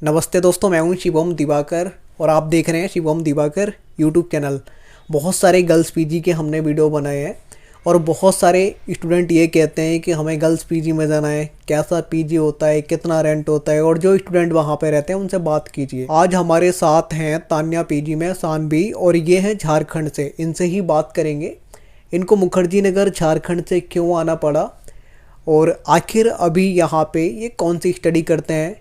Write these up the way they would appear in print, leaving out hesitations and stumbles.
नमस्ते दोस्तों, मैं हूं शिवम दिवाकर और आप देख रहे हैं शिवम दिवाकर यूट्यूब चैनल। बहुत सारे गर्ल्स पीजी के हमने वीडियो बनाए हैं और बहुत सारे स्टूडेंट ये कहते हैं कि हमें गर्ल्स पीजी में जाना है, कैसा पीजी होता है, कितना रेंट होता है और जो स्टूडेंट वहां पे रहते हैं उनसे बात कीजिए। आज हमारे साथ हैं तान्या पीजी में सानवी और ये हैं झारखंड से। इनसे ही बात करेंगे इनको मुखर्जी नगर झारखंड से क्यों आना पड़ा और आखिर अभी यहाँ पे ये कौन सी स्टडी करते हैं।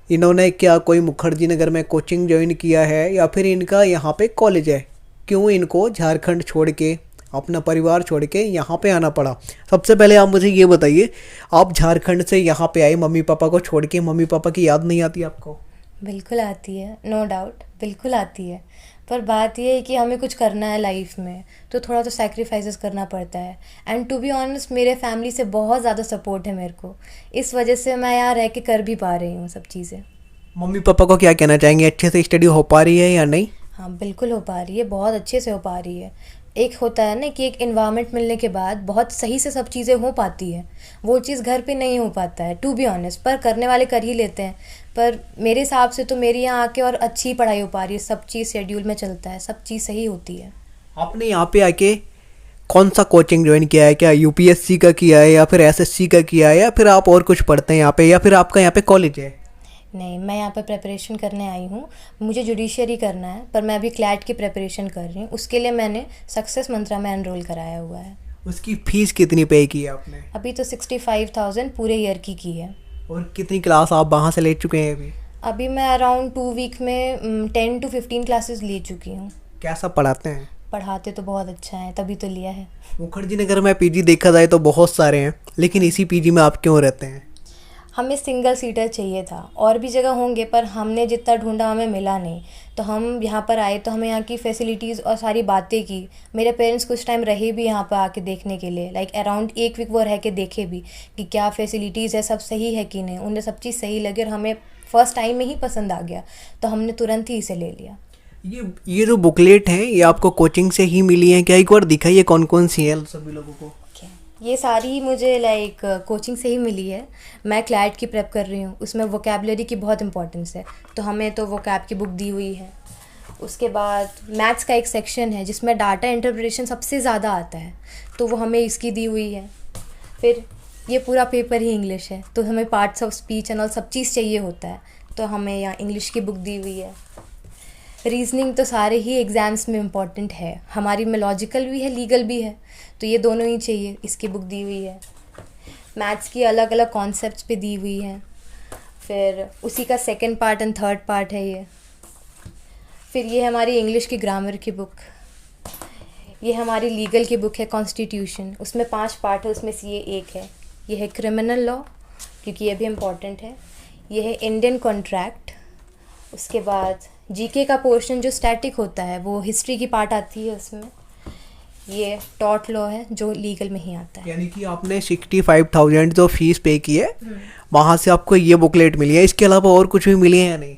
इन्होंने क्या कोई मुखर्जी नगर में कोचिंग ज्वाइन किया है या फिर इनका यहाँ पे कॉलेज है, क्यों इनको झारखंड छोड़ के अपना परिवार छोड़ के यहाँ पे आना पड़ा। सबसे पहले आप मुझे ये बताइए, आप झारखंड से यहाँ पे आए मम्मी पापा को छोड़ के, मम्मी पापा की याद नहीं आती आपको? बिल्कुल आती है, नो डाउट, बिल्कुल आती है। पर बात ये है कि हमें कुछ करना है लाइफ में तो थोड़ा तो सैक्रिफाइसेस करना पड़ता है। एंड टू बी ऑनेस्ट, मेरे फैमिली से बहुत ज़्यादा सपोर्ट है मेरे को, इस वजह से मैं यहाँ रह के कर भी पा रही हूँ सब चीज़ें। मम्मी पापा को क्या कहना चाहेंगे, अच्छे से स्टडी हो पा रही है या नहीं? हाँ, बिल्कुल हो पा रही है, बहुत अच्छे से हो पा रही है। एक होता है ना कि एक इन्वायरमेंट मिलने के बाद बहुत सही से सब चीज़ें हो पाती है, वो चीज़ घर पे नहीं हो पाता है टू बी ऑनेस्ट। पर करने वाले कर ही लेते हैं। पर मेरे हिसाब से तो मेरी यहाँ आके और अच्छी पढ़ाई हो पा रही है, सब चीज़ शेड्यूल में चलता है, सब चीज़ सही होती है। आपने यहाँ पे आके कौन सा कोचिंग ज्वाइन किया है? क्या यूपीएससी का किया है या फिर एसएससी का किया है या फिर आप और कुछ पढ़ते हैं यहाँ पे, या फिर आपका यहाँ पे कॉलेज है? नहीं, मैं यहाँ पर प्रिपरेशन करने आई हूँ। मुझे जुडिशरी करना है, पर मैं अभी क्लैट की प्रिपरेशन कर रही हूँ। उसके लिए मैंने सक्सेस मंत्रा में एनरोल कराया हुआ है। उसकी फीस कितनी पे की है आपने? अभी तो 65,000 पूरे ईयर की है। और कितनी क्लास आप वहाँ से ले चुके हैं अभी? अभी मैं अराउंड 2 वीक में 10 to 15 क्लासेस ले चुकी हूँ। कैसा पढ़ाते हैं? पढ़ाते तो बहुत अच्छा है, तभी तो लिया है। मुखर्जी नगर में पीजी देखा जाए तो बहुत सारे हैं, लेकिन इसी पीजी में आप क्यों रहते हैं? हमें सिंगल सीटर चाहिए था, और भी जगह होंगे पर हमने जितना ढूंढा हमें मिला नहीं, तो हम यहाँ पर आए। तो हमें यहाँ की फैसिलिटीज़ और सारी बातें की। मेरे पेरेंट्स कुछ टाइम रहे भी यहाँ पर आके देखने के लिए, लाइक अराउंड 1 वीक वो रह के देखे भी कि क्या फैसिलिटीज़ है, सब सही है कि नहीं। उन्हें सब चीज़ सही लगी और हमें फर्स्ट टाइम में ही पसंद आ गया, तो हमने तुरंत ही इसे ले लिया। ये जो बुकलेट है ये आपको कोचिंग से ही मिली है क्या? एक बार दिखाइए कौन कौन सी है सभी लोगों को। ये सारी मुझे लाइक कोचिंग से ही मिली है। मैं क्लैट की प्रेप कर रही हूँ, उसमें वोकैबुलरी की बहुत इंपॉर्टेंस है, तो हमें तो वोकैब की बुक दी हुई है। उसके बाद मैथ्स का एक सेक्शन है जिसमें डाटा इंटरप्रिटेशन सबसे ज़्यादा आता है, तो वो हमें इसकी दी हुई है। फिर ये पूरा पेपर ही इंग्लिश है, तो हमें parts of speech and all सब चीज़ चाहिए होता है, तो हमें यहाँ इंग्लिश की बुक दी हुई है। रीजनिंग तो सारे ही एग्ज़ाम्स में इम्पॉर्टेंट है हमारी में, लॉजिकल भी है, लीगल भी है, तो ये दोनों ही चाहिए, इसकी बुक दी हुई है। मैथ्स की अलग अलग कॉन्सेप्ट्स पे दी हुई है। फिर उसी का second part and third part है ये। फिर ये हमारी इंग्लिश की ग्रामर की बुक। ये हमारी लीगल की बुक है कॉन्स्टिट्यूशन, उसमें 5 पार्ट है, उसमें से ये एक है। ये है क्रिमिनल लॉ, क्योंकि ये भी इम्पॉर्टेंट है। ये है इंडियन कॉन्ट्रैक्ट। उसके बाद जीके का पोर्शन जो स्टैटिक होता है, वो हिस्ट्री की पार्ट आती है उसमें। ये टॉर्ट लॉ है जो लीगल में ही आता है। यानी कि आपने 65,000 जो फीस पे की है वहाँ से आपको ये बुकलेट मिली है, इसके अलावा और कुछ भी मिली है या नहीं?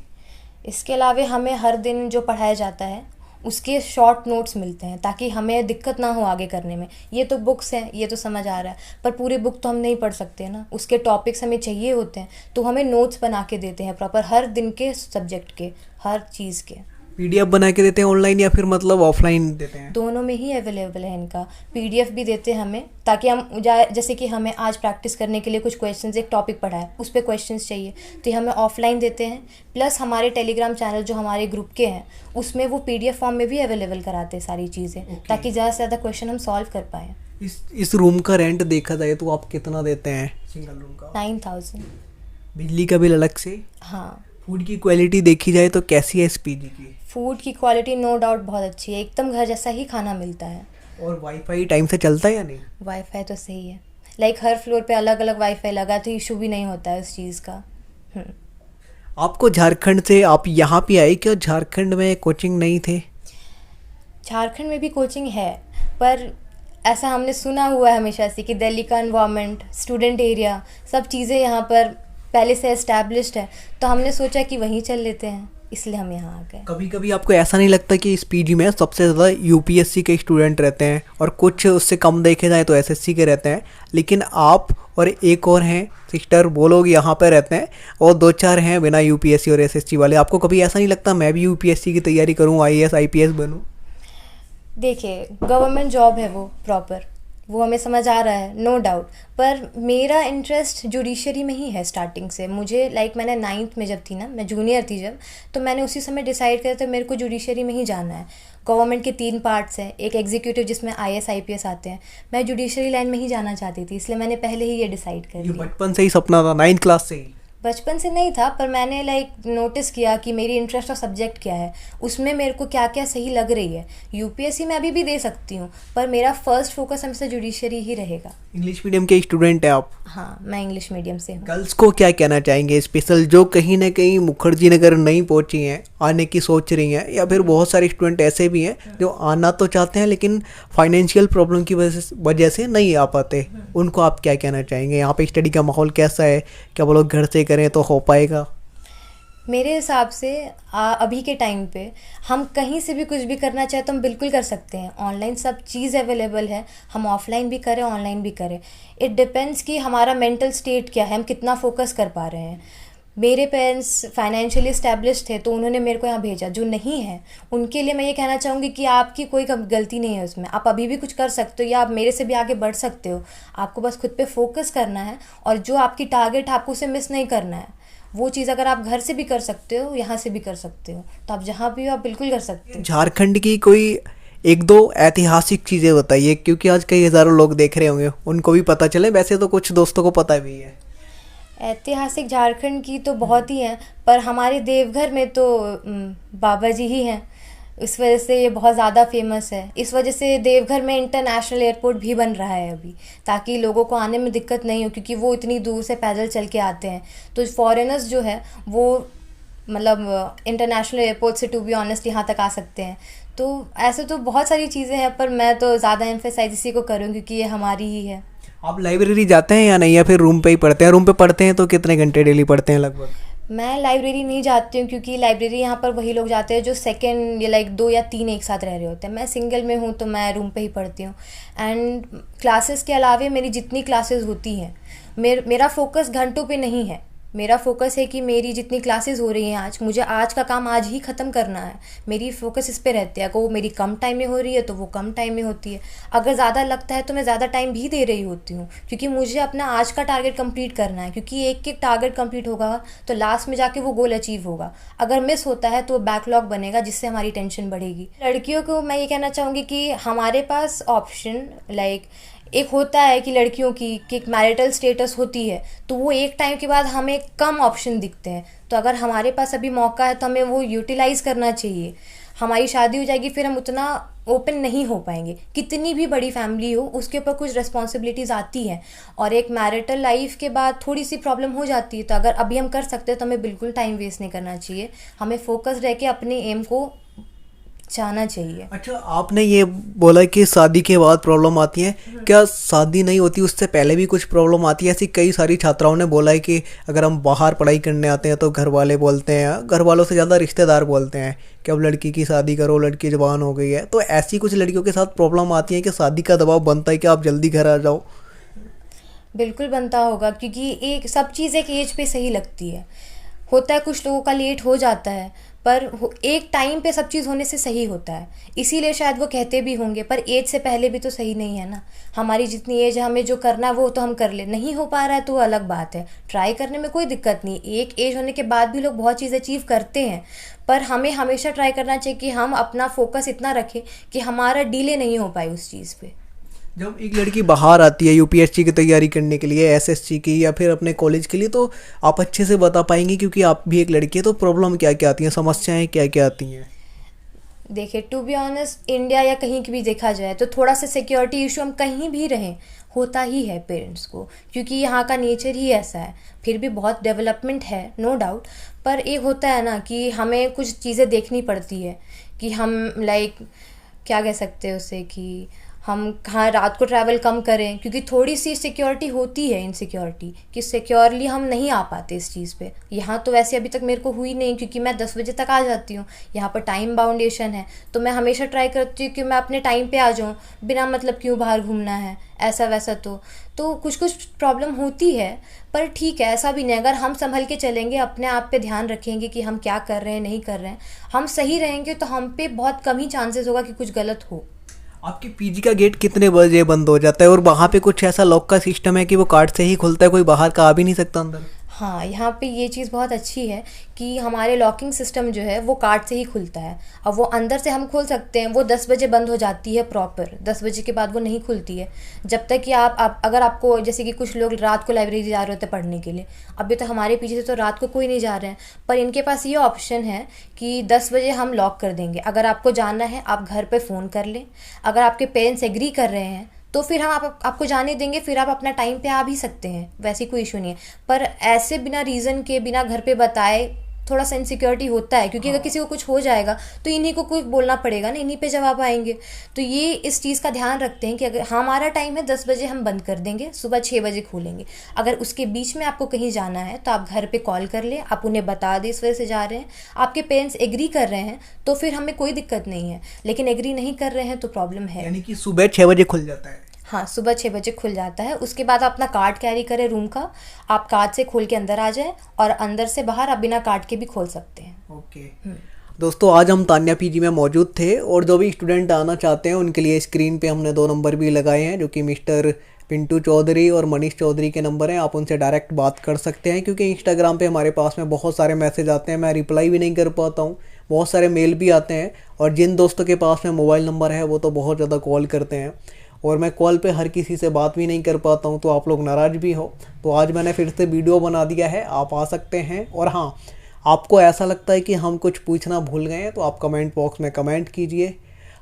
इसके अलावा हमें हर दिन जो पढ़ाया जाता है उसके शॉर्ट नोट्स मिलते हैं, ताकि हमें दिक्कत ना हो आगे करने में। ये तो बुक्स हैं, ये तो समझ आ रहा है, पर पूरे बुक तो हम नहीं पढ़ सकते ना, उसके टॉपिक्स हमें चाहिए होते हैं, तो हमें नोट्स बना के देते हैं प्रॉपर, हर दिन के सब्जेक्ट के, हर चीज़ के। पीडीएफ बना के देते हैं ऑनलाइन या फिर मतलब ऑफलाइन देते हैं? दोनों में ही अवेलेबल है इनका। पीडीएफ भी देते हैं हमें, ताकि हम जैसे कि हमें आज प्रैक्टिस करने के लिए कुछ क्वेश्चंस, एक टॉपिक पढ़ा है उस पर क्वेश्चंस चाहिए, तो ये हमें ऑफलाइन देते हैं। प्लस हमारे टेलीग्राम चैनल जो हमारे ग्रुप के हैं उसमें वो पीडीएफ फॉर्म में भी अवेलेबल कराते हैं सारी चीज़ें, ताकि ज़्यादा से ज़्यादा क्वेश्चन हम सॉल्व कर पाएँ। इस रूम का रेंट देखा जाए तो आप कितना देते हैं सिंगल रूम का? 9,000। बिजली का बिल अलग से? हाँ। फूड की क्वालिटी देखी जाए तो कैसी है इस पीजी की? फूड की क्वालिटी नो डाउट बहुत अच्छी है, एकदम घर जैसा ही खाना मिलता है। और वाईफाई टाइम से चलता है या नहीं? वाईफाई तो सही है, लाइक हर फ्लोर पे अलग अलग वाईफाई लगा, तो इशू भी नहीं होता है उस चीज़ का। आपको झारखंड से आप यहाँ पे आए, क्या झारखंड में कोचिंग नहीं थे? झारखंड में भी कोचिंग है, पर ऐसा हमने सुना हुआ है हमेशा से कि दिल्ली का एनवायरनमेंट, स्टूडेंट एरिया, सब चीज़ें यहाँ पर पहले से एस्टैब्लिश्ड है, तो हमने सोचा कि वहीं चल लेते हैं, इसलिए हम यहाँ आ गए। कभी कभी आपको ऐसा नहीं लगता कि इस पीजी में सबसे ज़्यादा यूपीएससी के स्टूडेंट रहते हैं और कुछ उससे कम देखे जाए तो एसएससी के रहते हैं, लेकिन आप और एक और हैं सिस्टर, वो लोग यहाँ पे रहते हैं और 2-4 हैं बिना यूपीएससी और एसएससी वाले। आपको कभी ऐसा नहीं लगता मैं भी यूपीएससी की तैयारी करूँ, आईएएस आईपीएस बनूँ? देखिए, गवर्नमेंट जॉब है वो प्रॉपर, वो हमें समझ आ रहा है, नो डाउट, पर मेरा इंटरेस्ट जुडिशरी में ही है स्टार्टिंग से। मुझे मैंने 9th में जब थी ना, मैं जूनियर थी जब, तो मैंने उसी समय डिसाइड किया था मेरे को जुडिशरी में ही जाना है। गवर्नमेंट के 3 पार्ट्स हैं, एक एग्जीक्यूटिव जिसमें आईएएस आईपीएस आते हैं, मैं जुडिशरी लाइन में ही जाना चाहती थी, इसलिए मैंने पहले ही ये डिसाइड कर ये लिया। बचपन से ही सपना था, 9th क्लास से ही? बचपन से नहीं था, पर मैंने नोटिस किया कि मेरी इंटरेस्ट का सब्जेक्ट क्या है, उसमें मेरे को क्या क्या सही लग रही है। यूपीएससी में अभी भी दे सकती हूँ, पर मेरा फर्स्ट फोकस हमेशा जुडिशरी ही रहेगा। इंग्लिश मीडियम के स्टूडेंट हैं आप? हाँ, मैं इंग्लिश मीडियम से हूँ। गर्ल्स को क्या कहना चाहेंगे स्पेशल, जो कहीं ना कहीं मुखर्जी नगर नहीं पहुंची हैं, आने की सोच रही हैं, या फिर बहुत सारे स्टूडेंट ऐसे भी हैं जो आना तो चाहते हैं लेकिन फाइनेंशियल प्रॉब्लम की वजह से नहीं आ पाते, उनको आप क्या कहना चाहेंगे? यहाँ पे स्टडी का माहौल कैसा है, क्या वो लोग घर से करें तो हो पाएगा? मेरे हिसाब से अभी के टाइम पे हम कहीं से भी कुछ भी करना चाहे तो हम बिल्कुल कर सकते हैं। ऑनलाइन सब चीज़ अवेलेबल है, हम ऑफलाइन भी करें ऑनलाइन भी करें। इट डिपेंड्स कि हमारा मेंटल स्टेट क्या है, हम कितना फोकस कर पा रहे हैं। मेरे पेरेंट्स फाइनेंशियली इस्टेब्लिश थे तो उन्होंने मेरे को यहाँ भेजा, जो नहीं है उनके लिए मैं ये कहना चाहूँगी कि आपकी कोई गलती नहीं है उसमें, आप अभी भी कुछ कर सकते हो या आप मेरे से भी आगे बढ़ सकते हो। आपको बस खुद पे फोकस करना है और जो आपकी टारगेट है आपको उसे मिस नहीं करना है। वो चीज़ अगर आप घर से भी कर सकते हो, यहाँ से भी कर सकते हो, तो आप जहाँ भी हो आप बिल्कुल कर सकते हो। झारखंड की कोई 1-2 ऐतिहासिक चीज़ें बताइए, क्योंकि आज कई हज़ारों लोग देख रहे होंगे, उनको भी पता चले। वैसे तो कुछ दोस्तों को पता भी है। ऐतिहासिक झारखंड की तो बहुत ही हैं, पर हमारे देवघर में तो बाबा जी ही हैं, इस वजह से ये बहुत ज़्यादा फेमस है। इस वजह से देवघर में इंटरनेशनल एयरपोर्ट भी बन रहा है अभी, ताकि लोगों को आने में दिक्कत नहीं हो, क्योंकि वो इतनी दूर से पैदल चल के आते हैं। तो फॉरेनर्स जो है वो इंटरनेशनल एयरपोर्ट से टू बी ऑनेस्ट यहाँ तक आ सकते हैं। तो ऐसे तो बहुत सारी चीज़ें हैं, पर मैं तो ज़्यादा एम्फेसाइज इसी को करूँ क्योंकि ये हमारी ही है। आप लाइब्रेरी जाते हैं या नहीं, या फिर रूम पे ही पढ़ते हैं? रूम पे पढ़ते हैं तो कितने घंटे डेली पढ़ते हैं लगभग? मैं लाइब्रेरी नहीं जाती हूँ, क्योंकि लाइब्रेरी यहाँ पर वही लोग जाते हैं जो सेकंड या 2 या 3 एक साथ रह रहे होते हैं। मैं सिंगल में हूँ तो मैं रूम पे ही पढ़ती हूँ। एंड क्लासेस के अलावा मेरी जितनी क्लासेस होती हैं, मेरा फोकस घंटों पे नहीं है। मेरा फोकस है कि मेरी जितनी क्लासेस हो रही हैं आज, मुझे आज का काम आज ही ख़त्म करना है। मेरी फोकस इस पे रहती है। अगर वो मेरी कम टाइम में हो रही है तो वो कम टाइम में होती है, अगर ज़्यादा लगता है तो मैं ज़्यादा टाइम भी दे रही होती हूँ, क्योंकि मुझे अपना आज का टारगेट कंप्लीट करना है। क्योंकि एक एक टारगेट कंप्लीट होगा तो लास्ट में जाके वो गोल अचीव होगा। अगर मिस होता है तो बैकलॉग बनेगा, जिससे हमारी टेंशन बढ़ेगी। लड़कियों को मैं ये कहना चाहूँगी कि हमारे पास ऑप्शन एक होता है कि लड़कियों की एक मैरिटल स्टेटस होती है, तो वो एक टाइम के बाद हमें कम ऑप्शन दिखते हैं। तो अगर हमारे पास अभी मौका है तो हमें वो यूटिलाइज़ करना चाहिए। हमारी शादी हो जाएगी फिर हम उतना ओपन नहीं हो पाएंगे। कितनी भी बड़ी फैमिली हो उसके ऊपर कुछ रिस्पॉन्सिबिलिटीज़ आती हैं, और एक मैरिटल लाइफ के बाद थोड़ी सी प्रॉब्लम हो जाती है। तो अगर अभी हम कर सकते हैं तो हमें बिल्कुल टाइम वेस्ट नहीं करना चाहिए, हमें फोकस रह के अपने एम को जाना चाहिए। अच्छा, आपने ये बोला कि शादी के बाद प्रॉब्लम आती है, क्या शादी नहीं होती उससे पहले भी कुछ प्रॉब्लम आती है? ऐसी कई सारी छात्राओं ने बोला है कि अगर हम बाहर पढ़ाई करने आते हैं तो घर वाले बोलते हैं, घर वालों से ज़्यादा रिश्तेदार बोलते हैं कि अब लड़की की शादी करो, लड़की जवान हो गई है। तो ऐसी कुछ लड़कियों के साथ प्रॉब्लम आती है कि शादी का दबाव बनता है कि आप जल्दी घर आ जाओ? बिल्कुल बनता होगा, क्योंकि एक सब चीज़ एक एज पे सही लगती है। होता है कुछ लोगों का लेट हो जाता है, पर एक टाइम पे सब चीज़ होने से सही होता है, इसीलिए शायद वो कहते भी होंगे। पर एज से पहले भी तो सही नहीं है ना। हमारी जितनी एज है, हमें जो करना है वो तो हम कर ले। नहीं हो पा रहा है तो वो अलग बात है, ट्राई करने में कोई दिक्कत नहीं। एक एज होने के बाद भी लोग बहुत चीज़ अचीव करते हैं, पर हमें हमेशा ट्राई करना चाहिए कि हम अपना फोकस इतना रखें कि हमारा डिले नहीं हो पाए उस चीज़ पे। जब एक लड़की बाहर आती है यूपीएससी की तैयारी करने के लिए, एसएससी की, या फिर अपने कॉलेज के लिए, तो आप अच्छे से बता पाएंगी क्योंकि आप भी एक लड़की है, तो प्रॉब्लम क्या क्या आती हैं, समस्याएं क्या क्या आती हैं? देखिए, टू बी ऑनेस्ट, इंडिया या कहीं की भी देखा जाए तो थोड़ा सा सिक्योरिटी इशू हम कहीं भी रहें होता ही है पेरेंट्स को, क्योंकि यहाँ का नेचर ही ऐसा है। फिर भी बहुत डेवलपमेंट है, नो डाउट, पर एक होता है ना कि हमें कुछ चीज़ें देखनी पड़ती है कि हम क्या कह सकते हैं उसे, कि हम कहाँ रात को ट्रैवल कम करें, क्योंकि थोड़ी सी सिक्योरिटी होती है, इनसिक्योरिटी कि सिक्योरली हम नहीं आ पाते इस चीज़ पे। यहाँ तो वैसे अभी तक मेरे को हुई नहीं, क्योंकि मैं 10 बजे तक आ जाती हूँ। यहाँ पर टाइम बाउंडेशन है, तो मैं हमेशा ट्राई करती हूँ कि मैं अपने टाइम पे आ जाऊँ, बिना मतलब क्यों बाहर घूमना है ऐसा वैसा। तो कुछ कुछ प्रॉब्लम होती है, पर ठीक है, ऐसा भी नहीं। अगर हम संभल के चलेंगे, अपने आप पे ध्यान रखेंगे कि हम क्या कर रहे हैं नहीं कर रहे हैं, हम सही रहेंगे, तो हम पे बहुत कम ही चांसेस होगा कि कुछ गलत हो। आपके पीजी का गेट कितने बजे बंद हो जाता है, और वहाँ पे कुछ ऐसा लॉक का सिस्टम है कि वो कार्ड से ही खुलता है, कोई बाहर का आ भी नहीं सकता अंदर? हाँ, यहाँ पे ये चीज़ बहुत अच्छी है कि हमारे लॉकिंग सिस्टम जो है वो कार्ड से ही खुलता है। अब वो अंदर से हम खोल सकते हैं, वो 10 बजे बंद हो जाती है प्रॉपर, 10 बजे के बाद वो नहीं खुलती है। जब तक कि आप अगर आपको, जैसे कि कुछ लोग रात को लाइब्रेरी जा रहे होते हैं पढ़ने के लिए, अभी तो हमारे पीछे से तो रात को कोई नहीं जा रहे हैं, पर इनके पास ये ऑप्शन है कि 10 बजे हम लॉक कर देंगे। अगर आपको जाना है आप घर पर फ़ोन कर लें, अगर आपके पेरेंट्स एग्री कर रहे हैं तो फिर हम आपको जाने देंगे, फिर आप अपना टाइम पे आ भी सकते हैं, वैसी कोई इशू नहीं है। पर ऐसे बिना रीज़न के, बिना घर पे बताए, थोड़ा सा इनसिक्योरिटी होता है, क्योंकि अगर किसी को कुछ हो जाएगा तो इन्हीं को कुछ बोलना पड़ेगा ना, इन्हीं पे जवाब आएंगे। तो ये इस चीज़ का ध्यान रखते हैं कि अगर हमारा टाइम है 10 बजे हम बंद कर देंगे, सुबह 6 बजे खोलेंगे। अगर उसके बीच में आपको कहीं जाना है तो आप घर पे कॉल कर लें, आप उन्हें बता दें इस वजह से जा रहे हैं, आपके पेरेंट्स एग्री कर रहे हैं तो फिर हमें कोई दिक्कत नहीं है, लेकिन एग्री नहीं कर रहे हैं तो प्रॉब्लम है। यानी कि सुबह 6 बजे खुल जाता है? हाँ, सुबह 6 बजे खुल जाता है। उसके बाद आप अपना कार्ड कैरी करें रूम का, आप कार्ड से खोल के अंदर आ जाएं, और अंदर से बाहर आप बिना कार्ड के भी खोल सकते हैं। ओके दोस्तों, आज हम तान्या पीजी में मौजूद थे, और जो भी स्टूडेंट आना चाहते हैं उनके लिए स्क्रीन पे हमने 2 नंबर भी लगाए हैं, जो कि मिस्टर पिंटू चौधरी और मनीष चौधरी के नंबर हैं। आप उनसे डायरेक्ट बात कर सकते हैं, क्योंकि इंस्टाग्राम पे हमारे पास में बहुत सारे मैसेज आते हैं, मैं रिप्लाई भी नहीं कर पाता हूँ, बहुत सारे मेल भी आते हैं, और जिन दोस्तों के पास में मोबाइल नंबर है वो तो बहुत ज़्यादा कॉल करते हैं, और मैं कॉल पे हर किसी से बात भी नहीं कर पाता हूँ, तो आप लोग नाराज़ भी हो। तो आज मैंने फिर से वीडियो बना दिया है, आप आ सकते हैं। और हाँ, आपको ऐसा लगता है कि हम कुछ पूछना भूल गए हैं तो आप कमेंट बॉक्स में कमेंट कीजिए,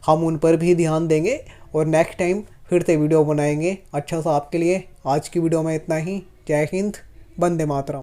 हम उन पर भी ध्यान देंगे, और नेक्स्ट टाइम फिर से वीडियो बनाएंगे अच्छा सा आपके लिए। आज की वीडियो में इतना ही। जय हिंद, वंदे मातरम।